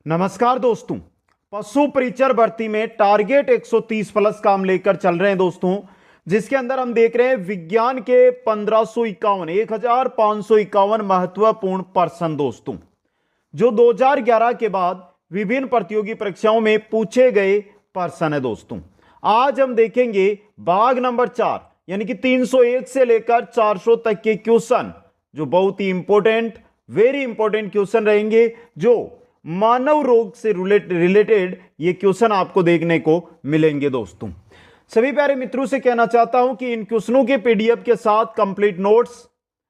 नमस्कार दोस्तों। पशु परिचर भर्ती में टारगेट 130 प्लस काम लेकर चल रहे हैं दोस्तों, जिसके अंदर हम देख रहे हैं विज्ञान के 1551 महत्वपूर्ण प्रश्न दोस्तों, जो 2011 के बाद विभिन्न प्रतियोगी परीक्षाओं में पूछे गए प्रश्न है दोस्तों। आज हम देखेंगे भाग नंबर 4 यानी कि 301 से लेकर 400 तक के क्वेश्चन, जो बहुत ही इंपॉर्टेंट, वेरी इंपॉर्टेंट क्वेश्चन रहेंगे, जो मानव रोग से रिलेटेड ये क्वेश्चन आपको देखने को मिलेंगे दोस्तों। सभी प्यारे मित्रों से कहना चाहता हूं कि इन क्वेश्चनों के पीडीएफ के साथ कंप्लीट नोट्स,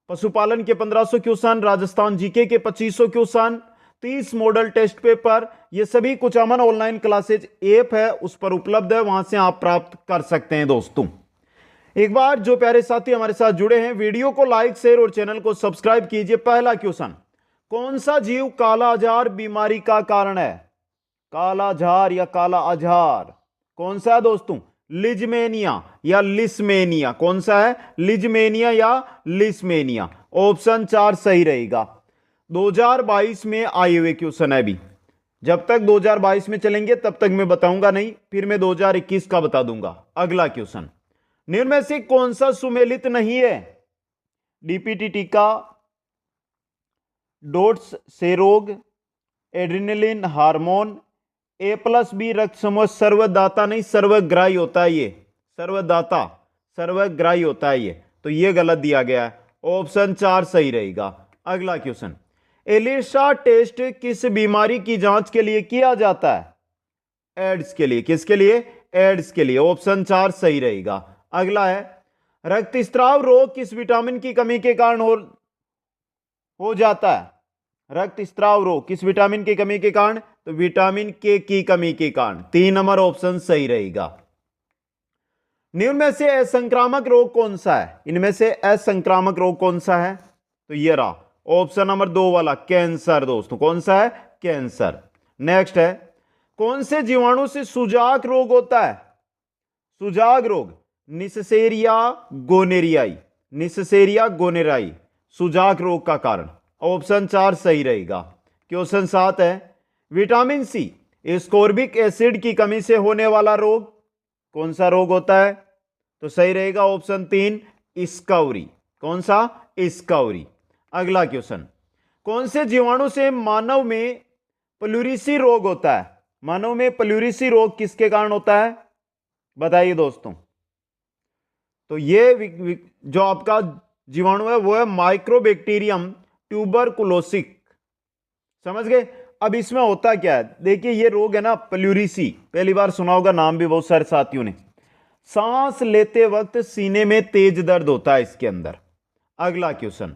पशुपालन के 1500 क्वेश्चन, राजस्थान जीके के 2500 क्वेश्चन, 30 मॉडल टेस्ट पेपर, ये सभी कुछ अमन ऑनलाइन क्लासेज ऐप है, उस पर उपलब्ध है, वहां से आप प्राप्त कर सकते हैं दोस्तों। एक बार जो प्यारे साथी हमारे साथ जुड़े हैं, वीडियो को लाइक, शेयर और चैनल को सब्सक्राइब कीजिए। पहला क्वेश्चन, कौन सा जीव कालाजार बीमारी का कारण है? कालाजार या काला आजार कौन सा है दोस्तों? लिजमेनिया या लिस्मेनिया। कौन सा है? लिजमेनिया या लिस्मेनिया। ऑप्शन 4 सही रहेगा। 2022 में आए हुए क्वेश्चन है। अभी जब तक 2022 में चलेंगे तब तक मैं बताऊंगा नहीं, फिर मैं 2021 का बता दूंगा। अगला क्वेश्चन, निम्न में से कौन सा सुमेलित नहीं है? डीपीटी टीका, डोट्स से रोग, एड्रेनलिन हार्मोन, A+B रक्त समूह सर्वदाता नहीं सर्वग्राही होता है। ये सर्वदाता सर्वग्राही होता है ये, तो ये गलत दिया गया है। ऑप्शन 4 सही रहेगा। अगला क्वेश्चन, एलिसा टेस्ट किस बीमारी की जांच के लिए किया जाता है? एड्स के लिए। किसके लिए? एड्स के लिए। ऑप्शन 4 सही रहेगा। अगला है, रक्तस्राव रोग किस विटामिन की कमी के कारण हो जाता है? रक्तस्राव रोग किस विटामिन की कमी के कारण? तो विटामिन के की कमी के कारण। 3 नंबर ऑप्शन सही रहेगा। निम्न में से असंक्रामक रोग कौन सा है? इनमें से असंक्रामक रोग कौन सा है? तो ये रहा ऑप्शन नंबर 2 वाला, कैंसर दोस्तों। कौन सा है? कैंसर। नेक्स्ट है, कौन से जीवाणु से सुजाक रोग होता है? सुजाक रोग निस्सेरिया गोनेरियाई। निस्सेरिया गोनेरियाई सुजाक रोग का कारण। ऑप्शन 4 सही रहेगा। क्वेश्चन 7 है, विटामिन सी एस्कॉर्बिक एसिड की कमी से होने वाला रोग कौन सा रोग होता है? तो सही रहेगा ऑप्शन 3 स्काउरी। कौन सा? स्काउरी। अगला क्वेश्चन, कौन से जीवाणु से मानव में प्लूरिसी रोग होता है? मानव में प्लूरिसी रोग किसके कारण होता है? बताइए दोस्तों। तो ये जो आपका जीवाणु है वो है माइक्रोबैक्टीरियम ट्यूबरकुलोसिक। समझ गए? अब इसमें होता क्या है, देखिए ये रोग है ना प्लूरिसी, पहली बार सुना होगा नाम भी बहुत सारे साथियों ने। सांस लेते वक्त सीने में तेज दर्द होता है इसके अंदर। अगला क्वेश्चन,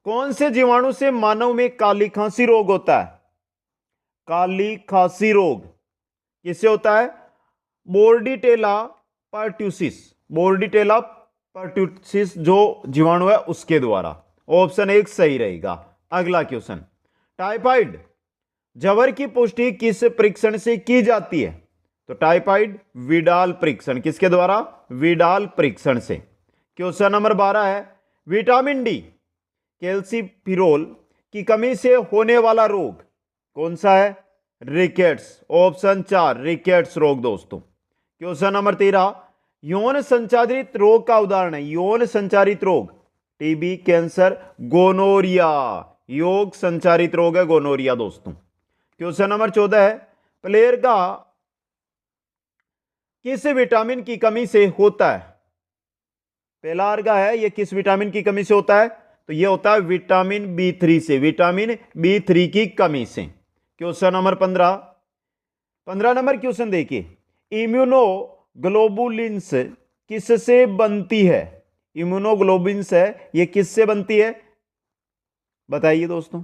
कौन से जीवाणु से मानव में काली खांसी रोग होता है? काली खांसी रोग किससे होता है? बोर्डिटेला पर्ट्यूसिस। बोर्डिटेला पर्ट्यूसिस जो जीवाणु है उसके द्वारा। ऑप्शन 1 सही रहेगा। अगला क्वेश्चन, टाइफाइड जवर की पुष्टि किस परीक्षण से की जाती है? तो टाइफाइड विडाल परीक्षण। किसके द्वारा? विडाल परीक्षण से। क्वेश्चन नंबर 12 है, विटामिन डी कैल्सिफिरोल की कमी से होने वाला रोग कौन सा है? रिकेट्स। ऑप्शन 4 रिकेट्स रोग दोस्तों। क्वेश्चन नंबर 13, यौन संचारित रोग का उदाहरण है। यौन संचारित रोग टीबी, कैंसर, गोनोरिया। योग संचारित रोग है गोनोरिया दोस्तों। क्वेश्चन नंबर 14 है, प्लेयर का किस विटामिन की कमी से होता है? पहला अर्गा है, ये किस विटामिन की कमी से होता है? तो ये होता है विटामिन B3 से। विटामिन B3 की कमी से। क्वेश्चन नंबर 15 नंबर क्वेश्चन देखिए, इम्यूनोग्लोबुलिन्स किससे बनती है? इम्यूनोग्लोबुलिन्स है, ये किससे बनती है? बताइए दोस्तों।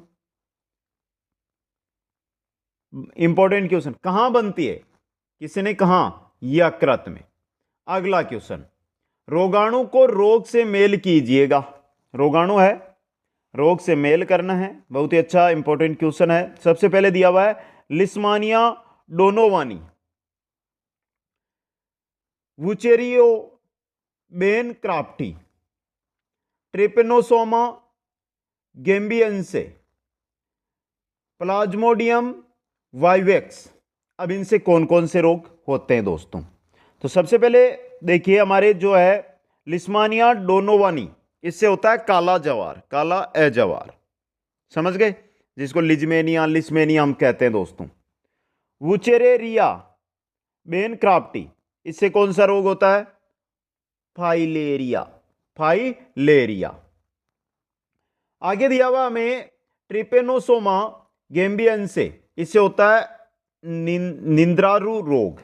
इंपॉर्टेंट क्वेश्चन, कहां बनती है? किसने कहा? यकृत में। अगला क्वेश्चन, रोगाणु को रोग से मेल कीजिएगा। रोगाणु है, रोग से मेल करना है। बहुत ही अच्छा इंपॉर्टेंट क्वेश्चन है। सबसे पहले दिया हुआ है Leishmania donovani, Wuchereria bancrofti, Trypanosoma gambiense, Plasmodium vivax. अब इनसे कौन कौन से रोग होते हैं दोस्तों? तो सबसे पहले देखिए हमारे जो है लिस्मानिया डोनोवानी, इससे होता है काला जवार, काला अजवार, समझ गए, जिसको लिजमेनिया लिस्मेनिया हम कहते हैं दोस्तों। वुचेरेरिया बेनक्राफ्टी, इससे कौन सा रोग होता है? Filaria, filaria. आगे दिया हुआ हमें ट्रिपेनोसोमा गेम्बियंसे, इससे होता है निंद्रारु रोग।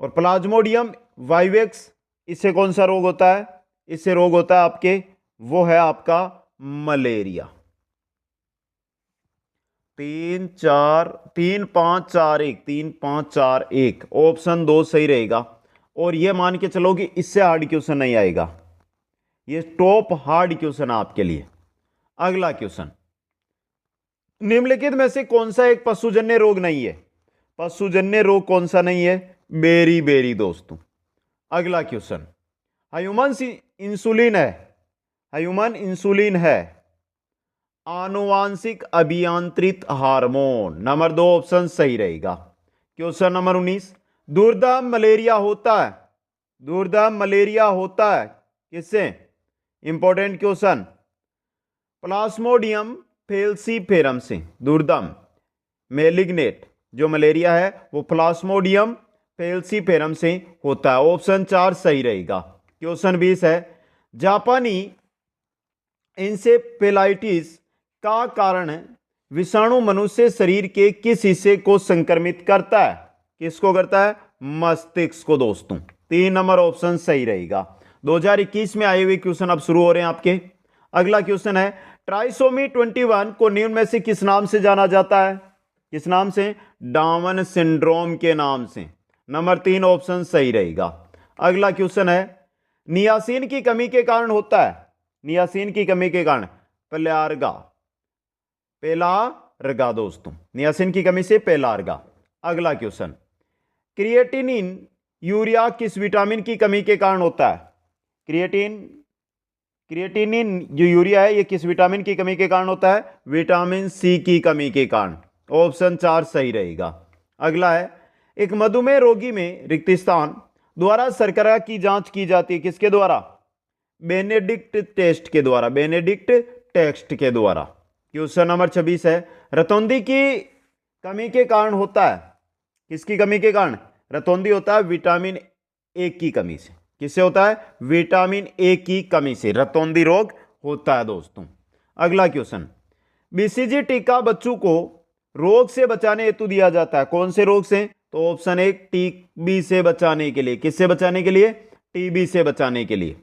और प्लाज्मोडियम वाइवेक्स, इससे कौन सा रोग होता है? इससे रोग होता है आपके, वो है आपका मलेरिया। 3 4 3 5 4 1, 3 5 4 1, ऑप्शन 2 सही रहेगा। और ये मान के चलो कि इससे हार्ड क्वेश्चन नहीं आएगा, ये टॉप हार्ड क्वेश्चन है आपके लिए। अगला क्वेश्चन, निम्नलिखित में से कौन सा एक पशुजन्य रोग नहीं है? पशुजन्य रोग कौन सा नहीं है? बेरी बेरी दोस्तों। अगला क्वेश्चन, ह्यूमन इंसुलिन है, ह्यूमन इंसुलिन है आनुवांशिक अभियांत्रित हार्मोन। नंबर 2 ऑप्शन सही रहेगा। क्वेश्चन नंबर 19, दुर्दम मलेरिया होता है, दुर्दम मलेरिया होता है किससे? इंपॉर्टेंट क्वेश्चन, प्लाज्मोडियम फेल्सीफेरम से। दुर्दम मेलिग्नेट जो मलेरिया है वो प्लाज्मोडियम फेल्सीफेरम से होता है। ऑप्शन 4 सही रहेगा। क्वेश्चन 20 है, जापानी इंसेफेलाइटिस का कारण विषाणु मनुष्य शरीर के किस हिस्से को संक्रमित करता है? किसको करता है? मस्तिष्क को दोस्तों। 3 नंबर ऑप्शन सही रहेगा। 2021 में आए हुए क्वेश्चन अब शुरू हो रहे हैं आपके। अगला क्वेश्चन है, ट्राइसोमी 21 को निम्न में से किस नाम से जाना जाता है? किस नाम से? डाउन सिंड्रोम के नाम से। नंबर 3 ऑप्शन सही रहेगा। अगला क्वेश्चन है, नियासिन की कमी के कारण होता है, नियासिन की कमी के कारण पेलार्गा, पेलार्गा दोस्तों, नियासिन की कमी से पेलार्गा। अगला क्वेश्चन, क्रिएटिनिन यूरिया किस विटामिन की कमी के कारण होता है? क्रिएटिनिन जो यूरिया है ये किस विटामिन की कमी के कारण होता है? विटामिन सी की कमी के कारण। ऑप्शन 4 सही रहेगा। अगला है, एक मधुमेह रोगी में रिक्त स्थान द्वारा शर्करा की जांच की जाती है, किसके द्वारा? बेनेडिक्ट टेस्ट के द्वारा, बेनेडिक्ट टेस्ट के द्वारा। क्वेश्चन नंबर 26 है, रतौंधी की कमी के कारण होता है, किसकी कमी के कारण? रतौंधी होता है विटामिन ए की कमी से। किससे होता है? विटामिन ए की कमी से रतौंधी रोग होता है दोस्तों। अगला क्वेश्चन, बीसीजी टीका बच्चों को रोग से बचाने हेतु दिया जाता है, कौन से रोग से? तो ऑप्शन 1 टीबी से बचाने के लिए। किससे बचाने के लिए? टीबी से बचाने के लिए।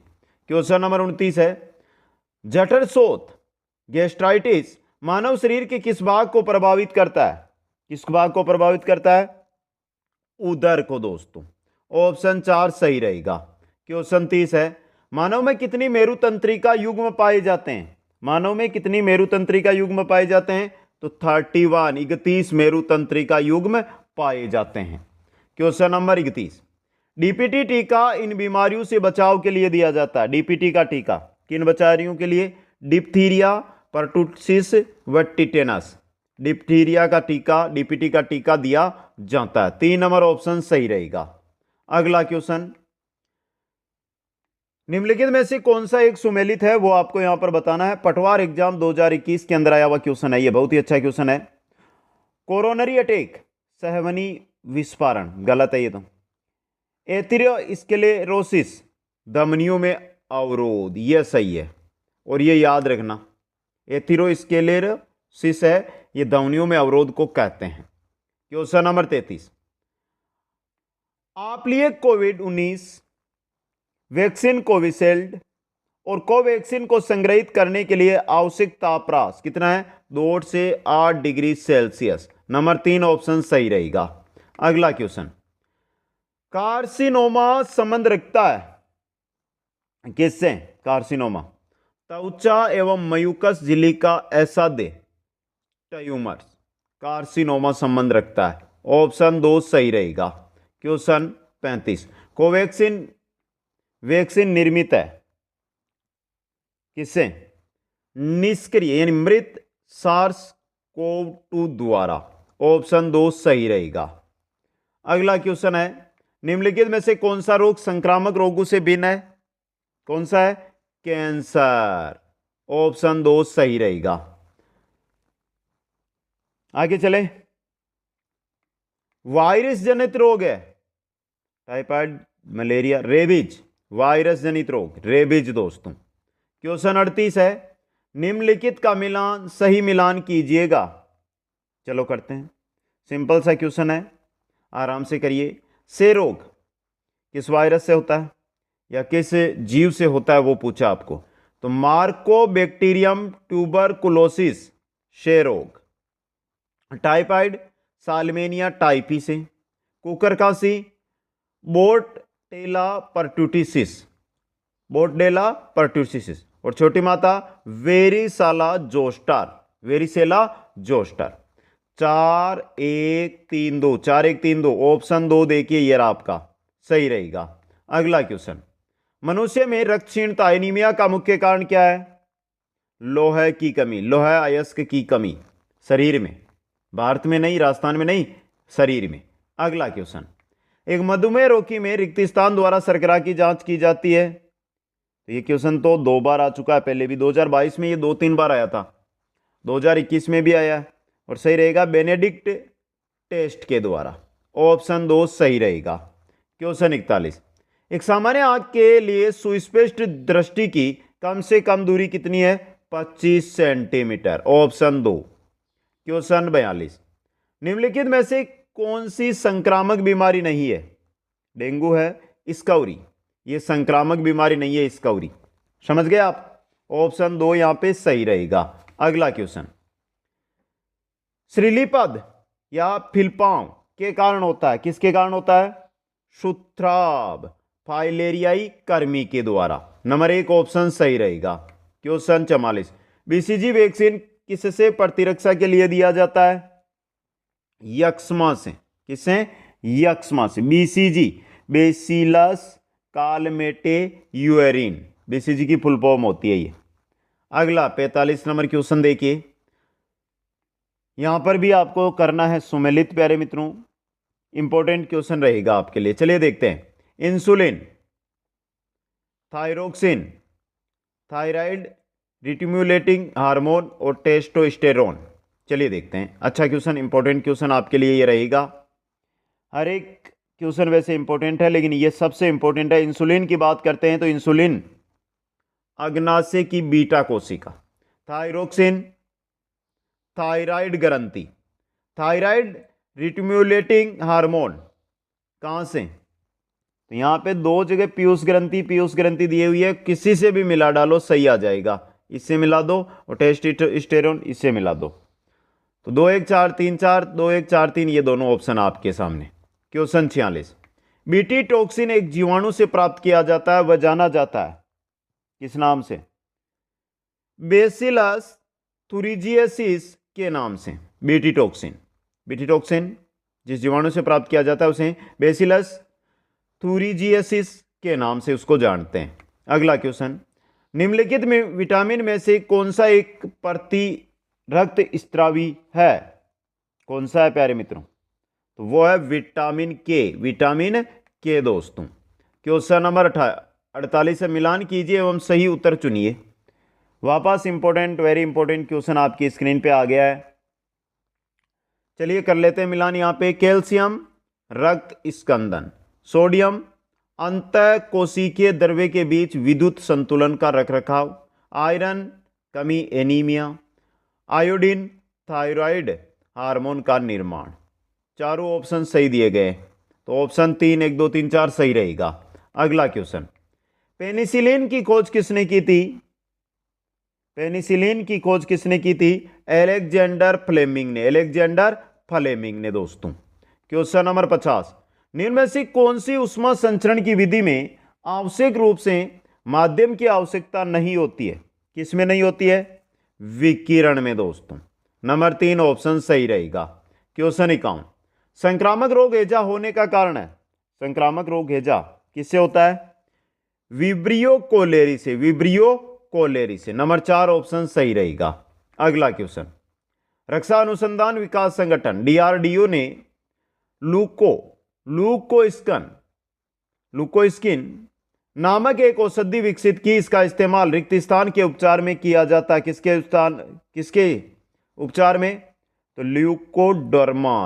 क्वेश्चन नंबर 29 है, जठरशोथ गैस्ट्राइटिस मानव शरीर के किस भाग को प्रभावित करता है? किस भाग को प्रभावित करता है? उदर को दोस्तों। ऑप्शन 4 सही रहेगा। क्वेश्चन 30 है, मानव में कितनी मेरुतंत्रिका युग्म पाए जाते हैं? मानव में कितनी मेरुतंत्रिका युग्म पाए जाते हैं? तो 31, 31 मेरुतंत्रिका युग्म पाए जाते हैं। क्वेश्चन नंबर 31, डीपीटी टीका इन बीमारियों से बचाव के लिए दिया जाता है। डीपीटी का टीका किन बीमारियों के लिए? डिप्थीरिया, परटूसिस व टिटेनस। डिप्थीरिया का टीका, डीपीटी का टीका दिया जाता है। 3 नंबर ऑप्शन सही रहेगा। अगला क्वेश्चन, निम्नलिखित में से कौन सा एक सुमेलित है वो आपको यहां पर बताना है। पटवार एग्जाम 2021 के अंदर आया हुआ क्वेश्चन है, ये बहुत ही अच्छा क्वेश्चन है। कोरोनरी अटैक, सहवनी विस्फारण, गलत है ये तो। एथेरोस्क्लेरोसिस, धमनियों में अवरोध, यह सही है और ये याद रखना। एथेरोस्क्लेरोसिस है, ये धमनियों में अवरोध को कहते हैं। क्वेश्चन नंबर 33, आप लिए कोविड-19 वैक्सीन कोविशील्ड और कोवैक्सीन को संग्रहित करने के लिए आवश्यक तापमान कितना है? 2 से 8 डिग्री सेल्सियस। नंबर 3 ऑप्शन सही रहेगा। अगला क्वेश्चन, कार्सिनोमा संबंध रखता है किससे? कार्सिनोमा त्वचा एवं म्यूकस झिल्ली का असाध्य ट्यूमर, कार्सिनोमा संबंध रखता है। ऑप्शन 2 सही रहेगा। क्वेश्चन 35, कोवैक्सीन वैक्सीन निर्मित है किससे? निष्क्रिय यानी मृत सार्स कोव 2 द्वारा। ऑप्शन 2 सही रहेगा। अगला क्वेश्चन है, निम्नलिखित में से कौन सा रोग संक्रामक रोगों से भिन्न है? कौन सा है? कैंसर। ऑप्शन 2 सही रहेगा। आगे चले, वायरस जनित रोग है, टाइफाइड, मलेरिया, रेबीज, वायरस जनित रोग रेबीज दोस्तों। क्वेश्चन 38 है, निम्नलिखित का मिलान सही मिलान कीजिएगा। चलो करते हैं, सिंपल सा क्वेश्चन है, आराम से करिए। से रोग किस वायरस से होता है या किस जीव से होता है वो पूछा आपको, तो मार्कोबैक्टीरियम ट्यूबरकुलोसिस क्षय रोग। टाइफाइड साल्मेनिया टाइफी से। कुकर खांसी बोर्डेला परटूसिस, बोर्डेला परटूसिस। और छोटी माता varicella zoster, varicella zoster. 4 1 3 2, 4 1 3 2, option 2 देखिए ये आपका सही रहेगा। अगला क्वेश्चन, मनुष्य में रक्तहीनता एनीमिया का मुख्य कारण क्या है? लोहे की कमी, लोहा अयस्क की कमी शरीर में, भारत में नहीं, राजस्थान में नहीं, शरीर में। अगला क्वेश्चन, एक मधुमेह रोगी में रिक्त स्थान द्वारा शर्करा की जांच की जाती है। तो ये क्वेश्चन तो 2 बार आ चुका है, पहले भी 2022 में ये 2-3 बार आया था, 2021 में भी आया है, और सही रहेगा बेनेडिक्ट टेस्ट के द्वारा। ऑप्शन 2 सही रहेगा। क्वेश्चन 41, एक सामान्य आंख के लिए सुस्पष्ट दृष्टि की कम से कम दूरी कितनी है? 25 सेंटीमीटर। ऑप्शन 2। क्वेश्चन 42, निम्नलिखित में से कौन सी संक्रामक बीमारी नहीं है? डेंगू है, स्काउरी, ये संक्रामक बीमारी नहीं है स्काउरी। समझ गए आप? ऑप्शन 2 यहां पे सही रहेगा। अगला क्वेश्चन, श्रीलीपद या फिलपांव के कारण होता है, किसके कारण होता है? शुत्राब फाइलेरियाई कर्मी के द्वारा। नंबर 1 ऑप्शन सही रहेगा। क्वेश्चन 44, बीसीजी वैक्सीन किससे प्रतिरक्षा के लिए दिया जाता है? यक्ष्मा से। किससे? यक्ष्मा से। बीसीजी बेसिलस कालमेटेयुरिन, बीसीजी की फुल फॉर्म होती है ये। अगला 45 नंबर क्वेश्चन देखिए, यहां पर भी आपको करना है सुमेलित प्यारे मित्रों, इंपॉर्टेंट क्वेश्चन रहेगा आपके लिए। चलिए देखते हैं, इंसुलिन, थायरोक्सिन, थायराइड रिटिम्युलेटिंग हार्मोन और टेस्टोस्टेरोन। चलिए देखते हैं। अच्छा क्वेश्चन, इंपॉर्टेंट क्वेश्चन आपके लिए ये रहेगा। हर एक क्वेश्चन वैसे इंपॉर्टेंट है, लेकिन ये सबसे इंपॉर्टेंट है। इंसुलिन की बात करते हैं तो इंसुलिन अग्नाशय की बीटा कोशिका, थायरोक्सिन थायराइड ग्रंथि, थायराइड रिटिम्युलेटिंग हार्मोन कहां से? तो यहां पे 2 जगह पीयूष ग्रंथि दी हुई है, किसी से भी मिला डालो सही आ जाएगा। इससे मिला दो और टेस्टोस्टेरोन इससे मिला दो, तो 2 1 4 3 4, 2 1 4 3, ये दोनों ऑप्शन आपके सामने। क्वेश्चन 46, बीटी टॉक्सिन एक जीवाणु से प्राप्त किया जाता है, वह जाना जाता है किस नाम से? बेसिलस थुरिजिएसिस के नाम से। बीटी टॉक्सिन जिस जीवाणु से प्राप्त किया जाता है उसे बेसिलस थुरिजिएसिस के नाम से उसको जानते हैं। अगला क्वेश्चन, निम्नलिखित में विटामिन में से कौन सा एक प्रति रक्त स्त्रावी है? कौन सा है प्यारे मित्रों? तो वो है विटामिन के, विटामिन के दोस्तों। क्वेश्चन नंबर 48 से मिलान कीजिए एवं सही उत्तर चुनिए। वापस इंपॉर्टेंट, वेरी इंपॉर्टेंट क्वेश्चन आपकी स्क्रीन पे आ गया है। चलिए कर लेते हैं मिलान। यहां पे कैल्शियम रक्त स्कंदन, सोडियम अंतःकोशिकीय द्रव्य के बीच विद्युत संतुलन का रखरखाव, आयरन कमी एनीमिया, आयोडीन थायराइड हार्मोन का निर्माण। चारों ऑप्शन सही दिए गए, तो ऑप्शन 3 1 2 3 4 सही रहेगा। अगला क्वेश्चन, पेनिसिलिन की खोज किसने की थी? पेनिसिलिन की खोज किसने की थी? अलेक्जेंडर फ्लेमिंग ने, अलेक्जेंडर फ्लेमिंग ने दोस्तों। क्वेश्चन नंबर 50, निम्न में से कौन सी ऊष्मा संचरण की विधि में आवश्यक रूप से माध्यम की आवश्यकता नहीं होती है? किस में नहीं होती है? विकिरण में दोस्तों। नंबर 3 ऑप्शन सही रहेगा। क्वेश्चन 51, संक्रामक रोग हैजा होने का कारण है? संक्रामक रोग हैजा किससे होता है? विब्रियो कोलेरी से, विब्रियो कोलेरी से। नंबर 4 ऑप्शन सही रहेगा। अगला क्वेश्चन, रक्षा अनुसंधान विकास संगठन डीआरडीओ ने लुकोस्किन नामक एक औषधि विकसित की। इसका इस्तेमाल रिक्त स्थान के उपचार में किया जाता है। किसके उपचार में? तो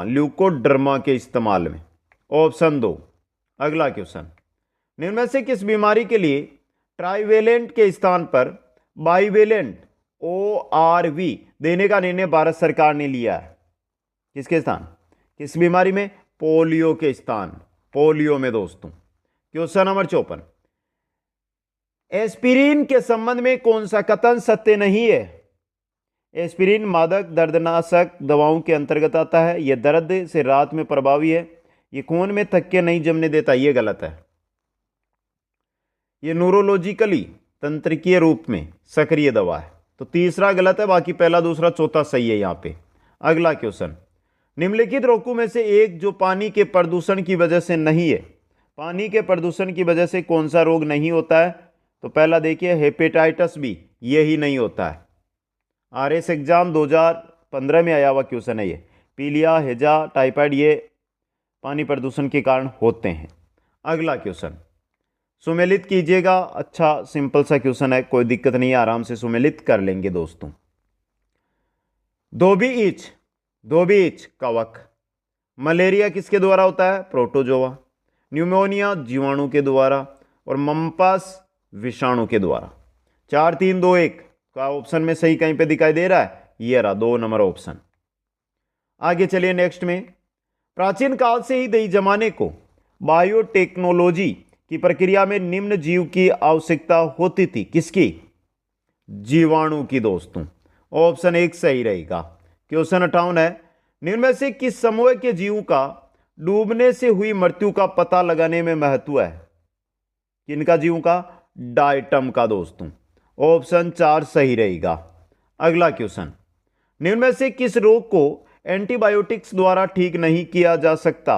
ल्यूकोडर्मा के इस्तेमाल में। ऑप्शन 2। अगला क्वेश्चन, निम्न में से किस बीमारी के लिए ट्राइवेलेंट के स्थान पर बाइवेलेंट ORV देने का निर्णय भारत सरकार ने लिया है? किसके स्थान? किस बीमारी में? पोलियो के स्थान, पोलियो में दोस्तों। क्वेश्चन नंबर 54, एस्पिरिन के संबंध में कौन सा कथन सत्य नहीं है? एस्पिरिन मादक दर्दनाशक दवाओं के अंतर्गत आता है। यह दर्द से राहत में प्रभावी है। यह खून में थक्के नहीं जमने देता, यह गलत है। यह न्यूरोलॉजिकली तंत्रिकीय रूप में सक्रिय दवा है। तो तीसरा गलत है, बाकी पहला दूसरा चौथा सही है यहां पे। अगला क्वेश्चन, निम्नलिखित रोगों में से एक जो पानी के प्रदूषण की वजह से नहीं है। पानी के प्रदूषण की वजह से कौन सा रोग नहीं होता है? तो पहला देखिए हेपेटाइटिस बी, यही नहीं होता है। RS एग्जाम 2015 में आया हुआ क्वेश्चन है ये। पीलिया, हैजा, टाइफाइड ये पानी प्रदूषण के कारण होते हैं। अगला क्वेश्चन सुमेलित कीजिएगा। अच्छा सिंपल सा क्वेश्चन है, कोई दिक्कत नहीं है, आराम से सुमेलित कर लेंगे दोस्तों। धोबी इच कवक। मलेरिया किसके द्वारा होता है? प्रोटोजोआ। न्यूमोनिया जीवाणु के द्वारा, और मम्पास विषाणु के द्वारा। 4 3 2 1 का ऑप्शन में सही कहीं पे दिखाई दे रहा है? ये रहा 2 नंबर ऑप्शन। आगे चलिए नेक्स्ट में, प्राचीन काल से ही दही जमाने को बायोटेक्नोलॉजी की प्रक्रिया में निम्न जीव की आवश्यकता होती थी। किसकी? जीवाणु की दोस्तों। ऑप्शन 1 सही रहेगा। क्वेश्चन 58 है, निम्न में से किस समूह के जीवों का डूबने से हुई मृत्यु का पता लगाने में महत्व है? किनका जीवों का? डायटम का दोस्तों। ऑप्शन 4 सही रहेगा। अगला क्वेश्चन, निम्न में से किस रोग को एंटीबायोटिक्स द्वारा ठीक नहीं किया जा सकता?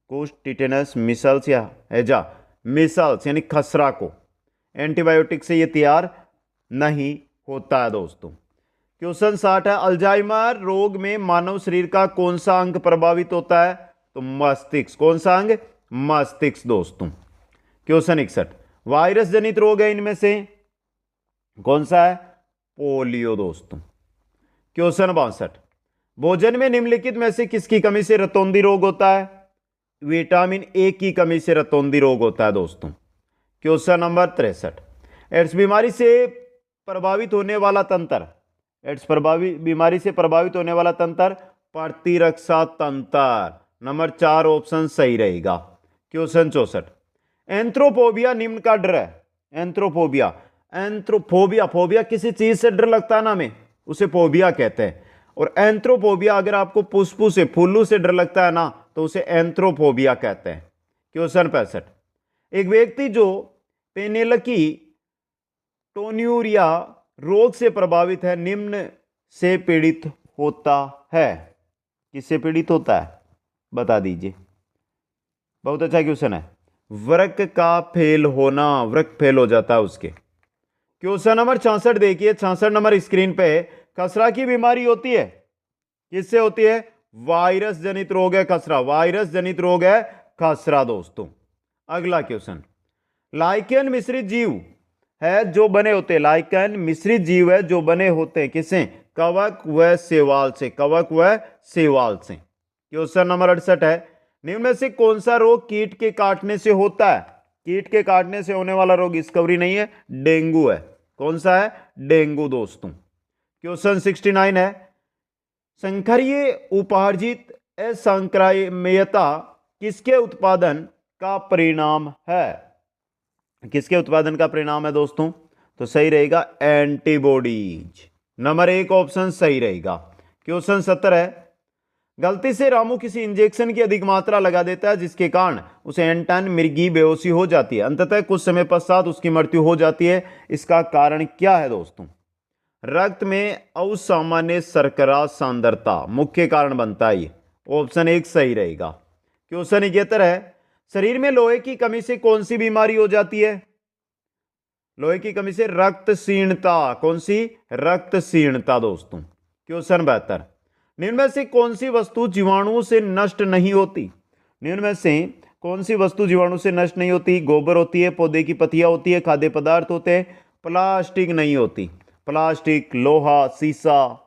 कुष्ठ, टिटेनस, मिसल्स या हैजा? मिसल्स यानी खसरा को एंटीबायोटिक से यह तैयार नहीं होता है दोस्तों। क्वेश्चन 60 है, अल्जाइमर रोग में मानव शरीर का कौन सा अंग प्रभावित होता है? तो मस्तिष्क। कौन सा अंग? मस्तिष्क दोस्तों। क्वेश्चन 61, वायरस जनित रोग है इनमें से कौन सा है? पोलियो दोस्तों। क्वेश्चन 62, भोजन में निम्नलिखित में से किसकी कमी से रतौंधी रोग होता है? विटामिन ए की कमी से रतौंधी रोग होता है दोस्तों। क्वेश्चन नंबर 63, एड्स बीमारी से प्रभावित होने वाला तंत्र, बीमारी से प्रभावित होने वाला तंत्र प्रतिरक्षा तंत्र। नंबर 4 ऑप्शन सही रहेगा। क्वेश्चन 64, एंथ्रोपोबिया निम्न का डर है। फोबिया किसी चीज से डर लगता है ना, हमें उसे फोबिया कहते हैं। और एंथ्रोपोबिया अगर आपको पुष्पू से, फूलू से डर लगता है ना, तो उसे एंथ्रोपोबिया कहते हैं। क्वेश्चन 65, एक व्यक्ति जो पेनेलकी टोन्यूरिया रोग से प्रभावित है निम्न से पीड़ित होता है। किससे पीड़ित होता है? बता दीजिए। बहुत अच्छा क्वेश्चन है। वृक्क का फेल होना, वृक्क फेल हो जाता है उसके। क्वेश्चन नंबर 66 देखिए, 66 नंबर स्क्रीन पे है। खसरा की बीमारी होती है, किससे होती है? वायरस जनित रोग है खसरा। वायरस जनित रोग है खसरा दोस्तों। अगला क्वेश्चन, लाइकेन मिश्रित जीव है जो बने होते हैं। लाइकेन मिश्रित जीव है जो बने होते हैं किससे? कवक व शैवाल से। कवक व शैवाल से। क्वेश्चन नंबर 68 है, निम्न में से कौन सा रोग कीट के काटने से होता है? कीट के काटने से होने वाला रोग डिस्कवरी नहीं है, डेंगू है। कौन सा है? डेंगू दोस्तों। क्वेश्चन 69 है, संकरीय उपार्जित असंक्राम्यता किसके उत्पादन का परिणाम है? किसके उत्पादन का परिणाम है दोस्तों? तो सही रहेगा एंटीबॉडीज। नंबर 1 ऑप्शन सही रहेगा। क्वेश्चन 70 है, गलती से रामू किसी इंजेक्शन की अधिक मात्रा लगा देता है जिसके कारण उसे एंटन मिर्गी बेहोशी हो जाती है। अंततः कुछ समय पश्चात उसकी मृत्यु हो जाती है। इसका कारण क्या है दोस्तों? रक्त में असामान्य शर्करा सांद्रता मुख्य कारण बनता है। ऑप्शन 1 सही रहेगा। क्वेश्चन 71 है, शरीर में लोहे की कमी से कौन सी बीमारी हो जाती है? लोहे की कमी से रक्तहीनता। कौन सी? रक्तहीनता दोस्तों। क्वेश्चन 72, निम्न में से कौन सी वस्तु जीवाणुओं से नष्ट नहीं होती? निम्न में से कौन सी वस्तु जीवाणु से नष्ट नहीं होती? गोबर होती है, पौधे की पत्तियां होती है, खाद्य पदार्थ होते हैं, प्लास्टिक नहीं होती। प्लास्टिक, लोहा, शीशा,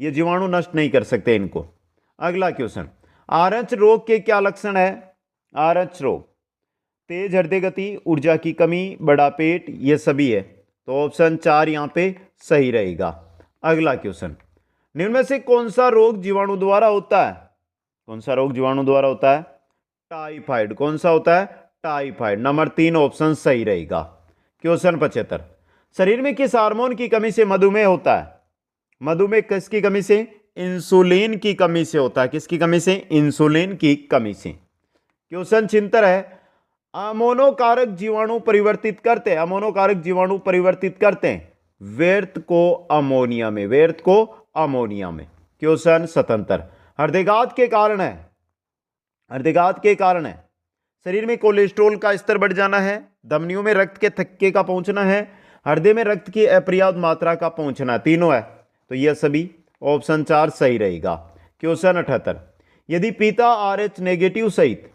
ये जीवाणु नष्ट नहीं कर सकते इनको। अगला क्वेश्चन, आरएच रोग के क्या लक्षण है? आरएच रोग तेज हृदय गति, ऊर्जा की कमी, बड़ा पेट, ये सभी है। तो ऑप्शन 4 यहां पे सही रहेगा। अगला क्वेश्चन, निम्न में से कौन सा रोग जीवाणु द्वारा होता है? कौन सा रोग जीवाणु द्वारा होता है? टाइफाइड। कौन सा होता है? टाइफाइड। नंबर 3 ऑप्शन सही रहेगा। क्वेश्चन 75, शरीर में किस हार्मोन की कमी से मधुमेह होता है? मधुमेह किसकी कमी से? इंसुलिन की कमी से होता है। किसकी कमी से? इंसुलिन की कमी से। क्वेश्चन 76 है, अमोनोकारक जीवाणु परिवर्तित करते हैं, अमोनोकारक जीवाणु परिवर्तित करते हैं व्यर्थ को अमोनिया में, व्यर्थ को अमोनिया में। क्वेश्चन 77, हृदयघात के कारण है, हृदयघात के कारण है शरीर में कोलेस्ट्रॉल का स्तर बढ़ जाना है, धमनियों में रक्त के थक्के का पहुंचना है, हृदय में रक्त की अपर्याप्त मात्रा का पहुंचना है, तीनों है। तो यह सभी ऑप्शन 4 सही रहेगा। क्वेश्चन 78, यदि पिता आरएच नेगेटिव सहित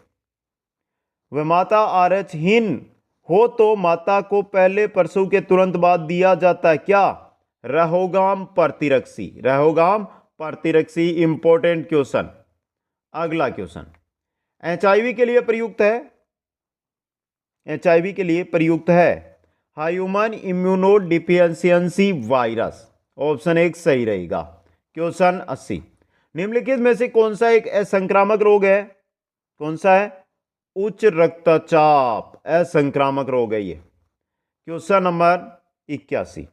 व माता आरएच हीन हो तो माता को पहले प्रसव के तुरंत बाद दिया जाता है क्या? रहोगाम प्रतिरक्षी, रहोगाम प्रतिरक्षी। Important question. अगला क्वेश्चन, एचआईवी के लिए प्रयुक्त है, एचआईवी के लिए प्रयुक्त है human immunodeficiency virus. Option 1 सही रहेगा। क्वेश्चन 80, निम्नलिखित में से कौन सा एक असंक्रामक रोग है? कौन सा है? उच्च रक्तचाप, असंक्रामक रोग है ये। क्वेश्चन नंबर 81,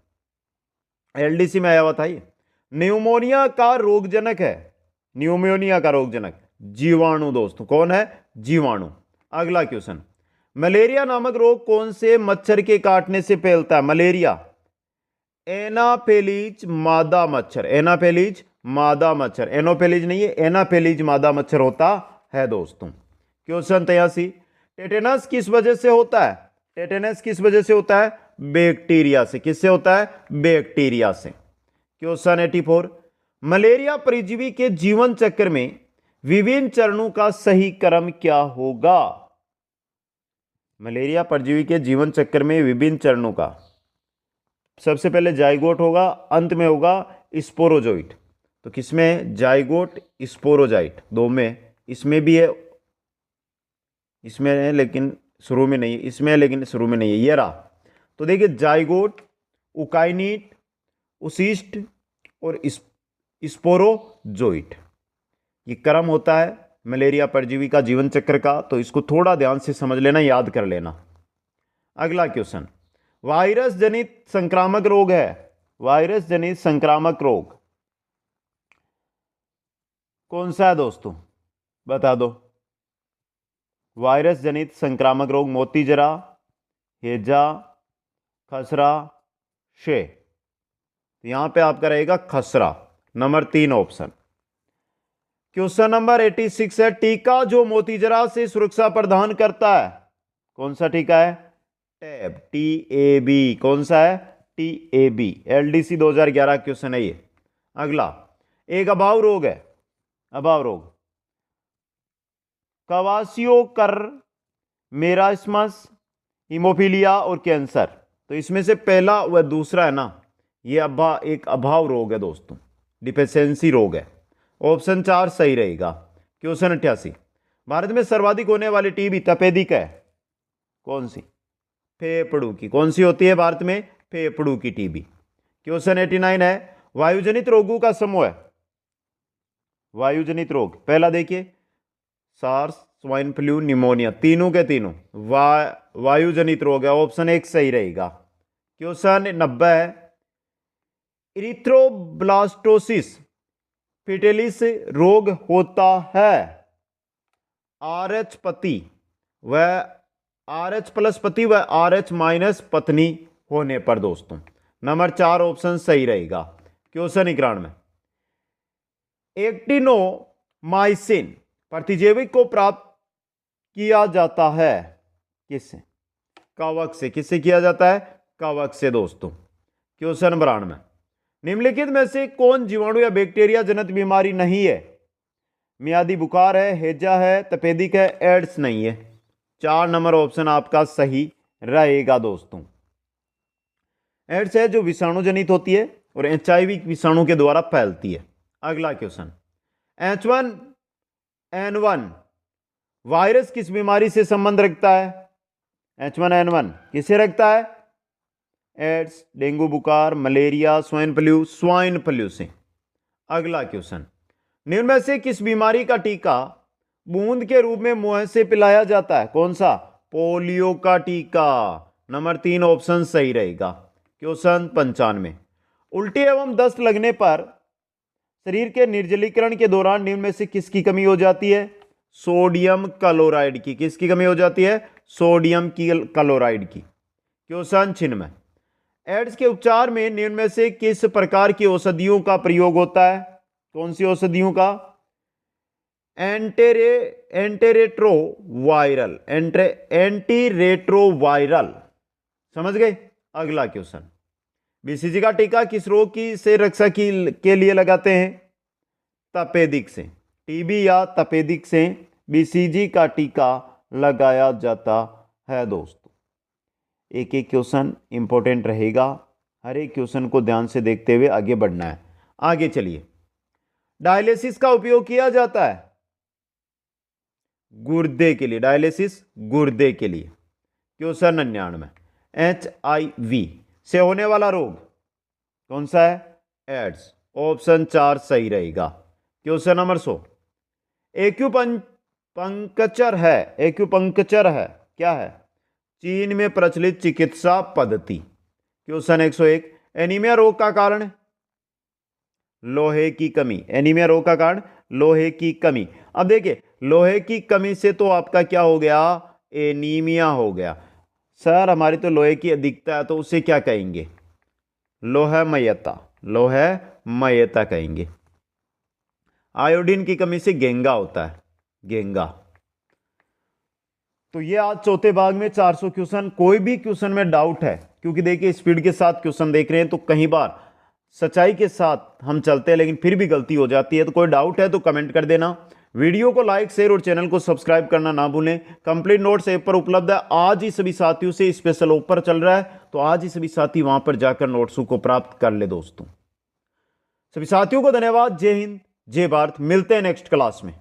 एलडीसी में आया हुआ था ये। न्यूमोनिया का रोगजनक है, न्यूमोनिया का रोगजनक जीवाणु दोस्तों। कौन है? जीवाणु। अगला क्वेश्चन, मलेरिया नामक रोग कौन से मच्छर के काटने से फैलता है? मलेरिया एनाफेलीज मादा मच्छर, एनाफेलीज मादा मच्छर, एनोफेलीज नहीं है, एनाफेलीज मादा मच्छर होता है दोस्तों। क्वेश्चन 83, टेटेनस किस वजह से होता है? टेटेनस किस वजह से होता है? बैक्टीरिया से। किससे होता है? बैक्टीरिया से। क्वेश्चन 84, मलेरिया परजीवी के जीवन चक्र में विभिन्न चरणों का सही क्रम क्या होगा? मलेरिया परजीवी के जीवन चक्र में विभिन्न चरणों का, सबसे पहले जाइगोट होगा, अंत में होगा स्पोरोजोइट। तो किसमें? जाइगोट, स्पोरोजाइट, दो में। इसमें भी है, इसमें है लेकिन शुरू में नहीं, इसमें है लेकिन शुरू में नहीं है, ये रहा। तो देखिए, जाइगोट, उकाइनीट, उसिस्ट और स्पोरोजोइट, ये क्रम होता है मलेरिया परजीवी का जीवन चक्र का। तो इसको थोड़ा ध्यान से समझ लेना, याद कर लेना। अगला क्वेश्चन, वायरस जनित संक्रामक रोग है, वायरस जनित संक्रामक रोग कौन सा है दोस्तों? बता दो। वायरस जनित संक्रामक रोग मोती जरा, हेजा, खसरा, शे। तो यहां पे आपका रहेगा खसरा, नंबर 3 ऑप्शन। क्वेश्चन नंबर 86 है, टीका जो मोतीजरा से सुरक्षा प्रदान करता है, कौन सा टीका है? Tab, TAB। कौन सा है? TAB। LDC 2011 क्वेश्चन है ये। अगला, एक अभाव रोग है, अभाव रोग कवासियोकर, मेरास्मस, हीमोफीलिया और कैंसर। तो इसमें से पहला व दूसरा है ना, ये एक अभाव रोग है दोस्तों, डिफिशियंसी रोग है। ऑप्शन 4 सही रहेगा। क्वेश्चन 88, भारत में सर्वाधिक होने वाली टीबी तपेदिक है, कौन सी? फेफड़ू की। कौन सी होती है भारत में? फेफड़ू की टीबी। क्वेश्चन 89 है, वायुजनित रोगों का समूह है, वायुजनित रोग पहला देखिए, सार्स, स्वाइन फ्लू, निमोनिया, तीनों के तीनों वायुजनित रोग है। ऑप्शन 1 सही रहेगा। क्वेश्चन 90 है, इरिथ्रोब्लास्टोसिस फिटेलिस रोग होता है RH पति व RH प्लस पति व RH माइनस पत्नी होने पर दोस्तों। नंबर 4 ऑप्शन सही रहेगा। क्वेश्चन 91, एक्टिनोमाइसिन प्रतिजैविक को प्राप्त किया जाता है किससे? कवक से। किससे किया जाता है? कवक से दोस्तों। क्वेश्चन 92, निम्नलिखित में से कौन जीवाणु या बैक्टीरिया जनित बीमारी नहीं है? मियादी बुखार है, हैजा है, तपेदिक है, एड्स नहीं है। 4 नंबर ऑप्शन आपका सही रहेगा दोस्तों। एड्स है जो विषाणु जनित होती है और HIV विषाणु के द्वारा फैलती है। अगला क्वेश्चन, H1N1 वायरस किस बीमारी से संबंध रखता है? H1N1 किसे रखता है? एड्स, डेंगू बुखार, मलेरिया, स्वाइन फ्लू से। अगला क्वेश्चन, निम्न में से किस बीमारी का टीका बूंद के रूप में मुंह से पिलाया जाता है? कौन सा? पोलियो का टीका। नंबर 3 ऑप्शन सही रहेगा। क्वेश्चन 95, उल्टी एवं दस्त लगने पर शरीर के निर्जलीकरण के दौरान निम्न में से किसकी कमी हो जाती है? सोडियम क्लोराइड की। किसकी कमी हो जाती है? सोडियम क्लोराइड की। क्वेश्चन 96, एड्स के उपचार में निम्न में से किस प्रकार की औषधियों का प्रयोग होता है? कौन सी औषधियों का? एंटीरेट्रोवायरल। समझ गए? अगला क्वेश्चन, BCG का टीका किस रोग की से रक्षा के लिए लगाते हैं? तपेदिक से। टीबी या तपेदिक से BCG का टीका लगाया जाता है दोस्तों। एक एक क्वेश्चन इंपॉर्टेंट रहेगा, हर एक क्वेश्चन को ध्यान से देखते हुए आगे बढ़ना है। आगे चलिए, डायलिसिस का उपयोग किया जाता है गुर्दे के लिए। डायलिसिस गुर्दे के लिए। क्वेश्चन 99, HIV से होने वाला रोग कौन सा है? एड्स। ऑप्शन 4 सही रहेगा। क्वेश्चन नंबर 100, एक्यूपंक्चर है क्या है? चीन में प्रचलित चिकित्सा पद्धति। क्वेश्चन 101, एनीमिया रोग का कारण? लोहे की कमी। एनीमिया रोग का कारण लोहे की कमी। अब देखिए, लोहे की कमी से तो आपका क्या हो गया? एनीमिया हो गया। सर हमारी तो लोहे की अधिकता है, तो उसे क्या कहेंगे? लोहमयता कहेंगे। आयोडीन की कमी से गेंगा होता है, गेंगा। तो ये आज चौथे भाग में 400 क्वेश्चन। कोई भी क्वेश्चन में डाउट है, क्योंकि देखिए स्पीड के साथ क्वेश्चन देख रहे हैं, तो कई बार सच्चाई के साथ हम चलते हैं लेकिन फिर भी गलती हो जाती है। तो कोई डाउट है तो कमेंट कर देना। वीडियो को लाइक, शेयर और चैनल को सब्सक्राइब करना ना भूलें। कंप्लीट नोट्स ऐप पर उपलब्ध है। आज ही सभी साथियों से स्पेशल ऑफर चल रहा है, तो आज ही सभी साथी वहां पर जाकर नोट्स को प्राप्त कर ले दोस्तों। सभी साथियों को धन्यवाद। जय हिंद, जय भारत। मिलते हैं नेक्स्ट क्लास में।